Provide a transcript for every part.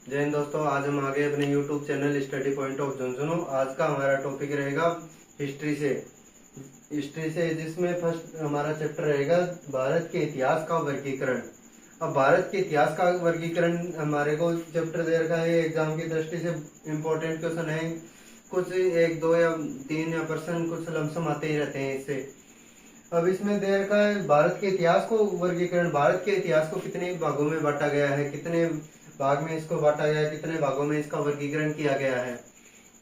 जय हिंद दोस्तों, आज हम आ गए अपने YouTube channel study point of Jhunjhunu. आज का हमारा टॉपिक रहेगा हिस्ट्री से जिसमें फर्स्ट हमारा चैप्टर रहेगा भारत के इतिहास का वर्गीकरण। अब भारत के इतिहास का वर्गीकरण हमारे को चैप्टर दे रखा है। एग्जाम की दृष्टि से इम्पोर्टेंट क्वेश्चन है। कुछ एक दो या तीन या परसेंट कुछ लमसम आते ही रहते हैं इससे। अब इसमें दे रखा है भारत के इतिहास को वर्गीकरण। भारत के इतिहास को कितने भागों में बांटा गया है, कितने भाग में इसको बांटा गया है, कितने भागों में इसका वर्गीकरण किया गया है।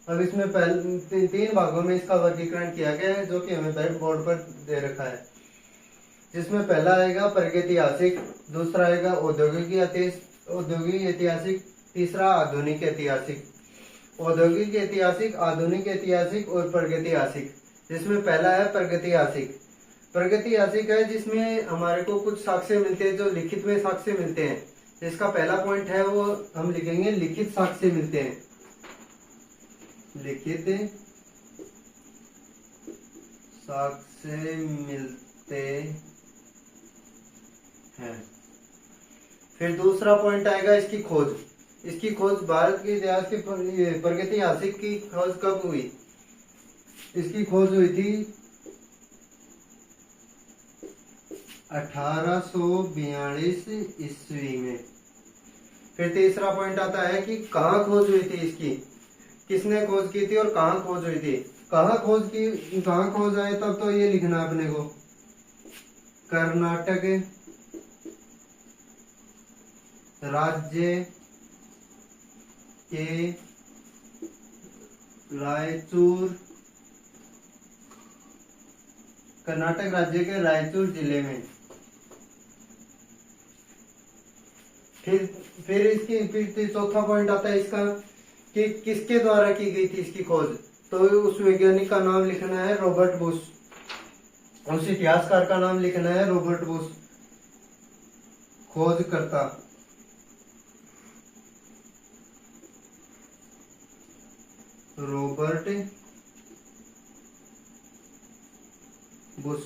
अब इसमें पहले तीन भागों में इसका वर्गीकरण किया गया है जो कि हमें बैक बोर्ड पर दे रखा है। जिसमें पहला आएगा प्रागैतिहासिक, दूसरा आएगा औद्योगिक ऐतिहासिक, तीसरा आधुनिक ऐतिहासिक। औद्योगिक ऐतिहासिक, आधुनिक ऐतिहासिक और प्रागैतिहासिक। जिसमें पहला है प्रागैतिहासिक। प्रागैतिहासिक है जिसमें हमारे को कुछ साक्ष्य मिलते हैं, जो लिखित में साक्ष्य मिलते हैं। इसका पहला पॉइंट है वो हम लिखेंगे लिखित साक्ष्य मिलते हैं। लिखित साक्ष्य मिलते हैं। फिर दूसरा पॉइंट आएगा इसकी खोज। इसकी खोज भारत के इतिहास की प्रागैतिहासिक की खोज कब हुई? इसकी खोज हुई थी 1842 ईस्वी में। फिर तीसरा पॉइंट आता है कि कहाँ खोज हुई थी इसकी, किसने खोज की थी और कहाँ खोज हुई थी। कहाँ खोज आए तब तो ये लिखना अपने को, कर्नाटक राज्य के कर्नाटक राज्य के रायचूर जिले में। फिर चौथा पॉइंट आता है इसका कि किसके द्वारा की गई थी इसकी खोज। तो उस वैज्ञानिक का नाम लिखना है रॉबर्ट बुश। उस इतिहासकार का नाम लिखना है रॉबर्ट बुश, खोजकर्ता। Robert Bush.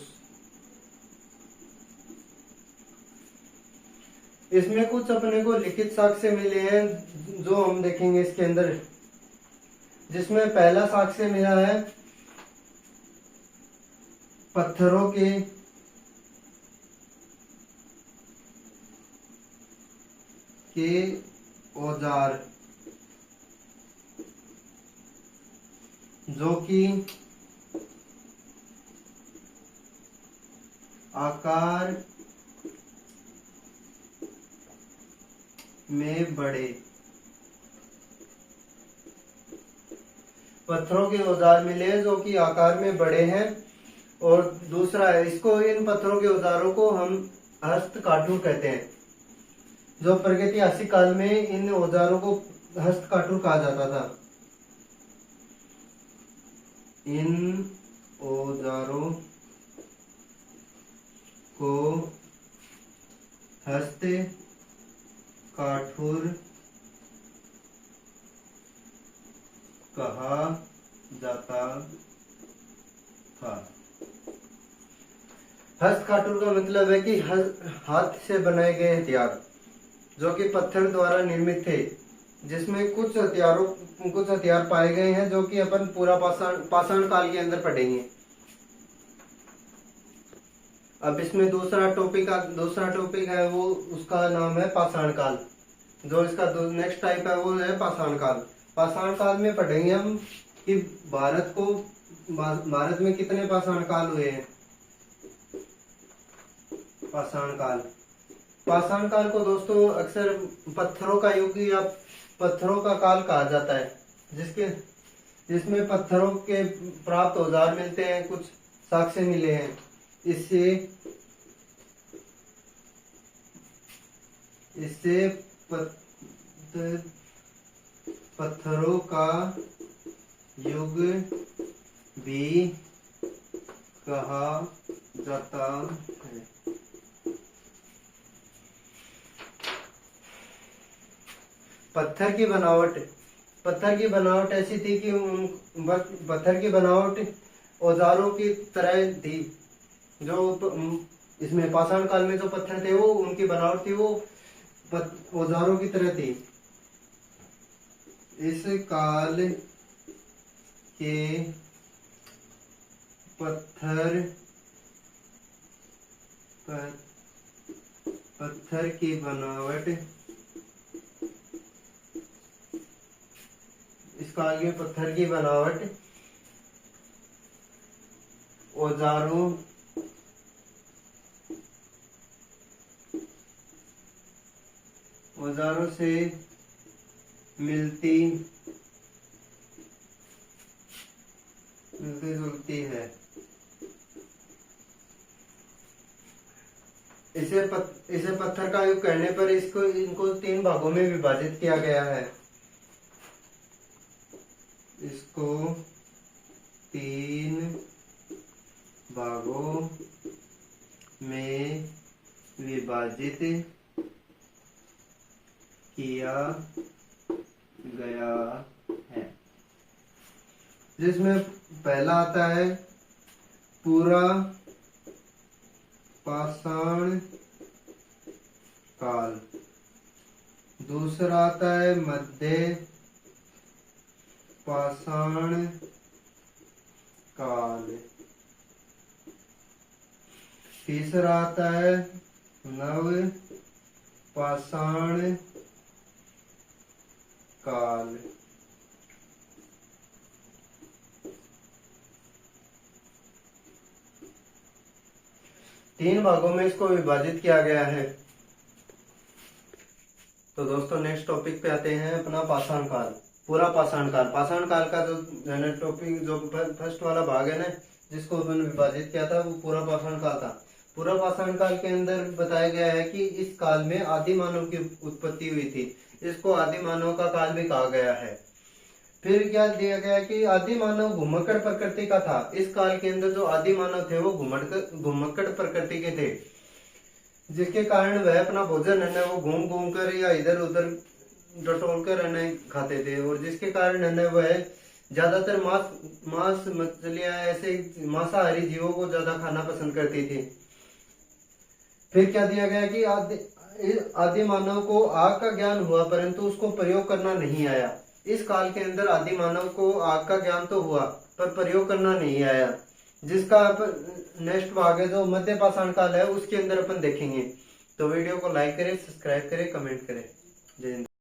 इसमें कुछ अपने को लिखित साक्ष्य मिले हैं जो हम देखेंगे इसके अंदर। जिसमें पहला साक्ष्य मिला है पत्थरों के औजार, जो कि आकार में बड़े। पत्थरों के औजार मिले जो कि आकार में बड़े हैं। और दूसरा है इसको, इन पत्थरों के औजारों को हम हस्तकाठुर कहते हैं। जो प्रागैतिहासिक काल में इन औजारों को हस्तकाठुर कहा जाता था। इन औजारों को हस्त काठुर कहा जाता था। हस्त काठुर का मतलब है कि हाथ से बनाए गए हथियार जो कि पत्थर द्वारा निर्मित थे। जिसमें कुछ हथियार पाए गए हैं जो कि अपन पूरा पाषाण काल के अंदर पढ़ेंगे। अब इसमें दूसरा टॉपिक है वो, उसका नाम है पाषाण काल। जो इसका नेक्स्ट टाइप है वो है पाषाण काल। पाषाण काल में पढ़ेंगे हम कि भारत में कितने पाषाण काल हुए हैं। पाषाण काल को दोस्तों अक्सर पत्थरों का युग या पत्थरों का काल कहा जाता है। जिसमें पत्थरों के प्राप्त औजार मिलते हैं, कुछ साक्ष्य मिले हैं। इससे पत्थरों का युग भी कहा जाता है। पत्थर की बनावट ऐसी थी कि पत्थर की बनावट औजारों की तरह थी। जो इसमें पाषाण काल में जो पत्थर थे वो उनकी बनावट थी वो औजारों की तरह थी। इस काल के पत्थर की बनावट, इस काल के पत्थर की बनावट औजारों से मिलती जुलती है। इसे पत्थर का युग करने पर इनको 3 भागों में विभाजित किया गया है। इसको 3 भागों में विभाजित किया गया है, जिसमें पहला आता है पूरा पाषाण काल, दूसरा आता है मध्य पाषाण काल, तीसरा आता है नव पाषाण काल। तीन भागों में इसको विभाजित किया गया है। तो दोस्तों नेक्स्ट टॉपिक पे आते हैं अपना पाषाण काल, पूरा पाषाण काल। पाषाण काल का जो टॉपिक, जो फर्स्ट वाला भाग है ना, जिसको अपन विभाजित किया था, वो पूरा पाषाण काल था। पूरा पाषाण काल के अंदर बताया गया है कि इस काल में आदि मानव की उत्पत्ति हुई थी। इसको आदि मानव का काल भी कहा गया है। फिर क्या दिया गया कि आदि मानव घुमक्कड़ प्रकृति का था। इस काल के अंदर जो आदि मानव थे वो घुमक्कड़ प्रकृति के थे, जिसके कारण वह अपना भोजन है वो घूम घूम कर या इधर उधर टटोल कर खाते थे, और जिसके कारण वह ज्यादातर मांस मछलियां ऐसे मांसाहारी जीवों को ज्यादा खाना पसंद करती थी। फिर क्या दिया गया कि आदि मानव को आग का ज्ञान हुआ, परंतु उसको प्रयोग करना नहीं आया। इस काल के अंदर आदि मानव को आग का ज्ञान तो हुआ पर प्रयोग करना नहीं आया, जिसका नेक्स्ट भाग है जो मध्य पाषाण काल है, उसके अंदर अपन देखेंगे। तो वीडियो को लाइक करें, सब्सक्राइब करें, कमेंट करें। जय हिंद।